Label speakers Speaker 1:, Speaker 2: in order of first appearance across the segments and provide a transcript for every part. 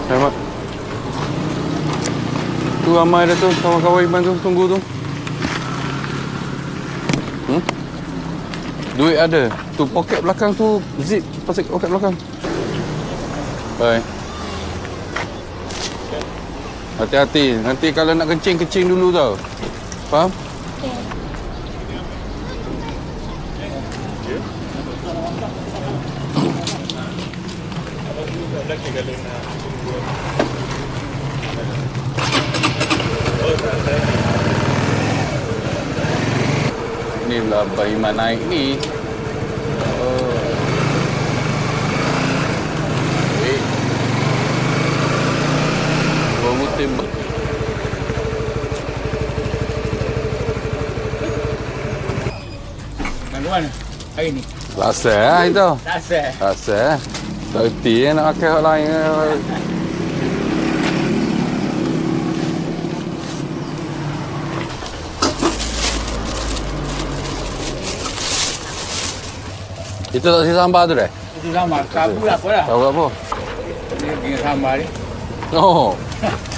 Speaker 1: Selamat. Tu ramai dah tu, kawan-kawan Iman tu, tunggu tu. Duit ada. Tu poket belakang tu, zip poket belakang. Bye. Hati-hati. Nanti kalau nak kencing dulu tau. Faham? Inilah Abah Iman naik ni. Mutim.
Speaker 2: Mana hari ni?
Speaker 1: Rasa lah itu.
Speaker 2: Rasa.
Speaker 1: Rasa. Tak erti nak pakai orang lain. Itu tak si sambar tu deh?
Speaker 2: Itu sambar. Sabu lah apa dah?
Speaker 1: Tahu apa?
Speaker 2: Ini dengan sambar ni.
Speaker 1: Oh.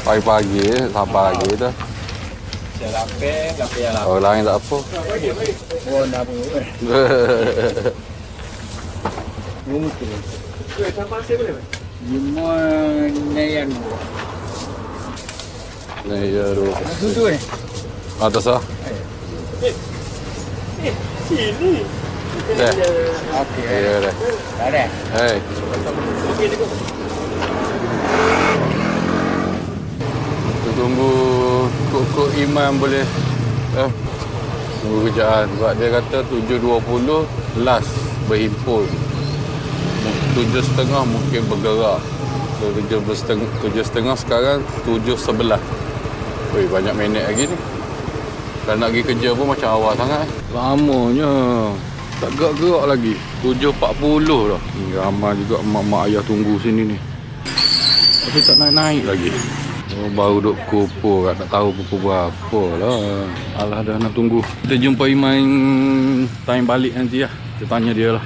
Speaker 1: Pagi-pagi sambar lagi tu.
Speaker 2: Saya lapar yang lapar.
Speaker 1: Orang lain tak apa.
Speaker 2: Oh, dah pun. Rumah tu. Sambar saya boleh? Lima nayan.
Speaker 1: Ni ya tu.
Speaker 2: Itu ni.
Speaker 1: Atas ah.
Speaker 2: Sini.
Speaker 1: Dah.
Speaker 2: Okey.
Speaker 1: Ya dah.
Speaker 2: Ada.
Speaker 1: Hey. Tunggu kok Iman boleh tunggu kerjaan sebab dia kata 7.20 last berhimpun, 7.30 mungkin bergerak. 7.30 sekarang 7.11. Weh, banyak minit lagi ni. Kalau nak pergi kerja pun macam awal sangat. Lamanya tak gerak-gerak lagi. 7.40 dah. Ni ramai juga mak-mak ayah tunggu sini ni. Tapi tak naik-naik lagi. Oh, baru duk kumpul kat, tak tahu pukul berapa lah. Alah dah nak tunggu. Kita jumpa Iman time balik nanti lah. Kita tanya dia lah.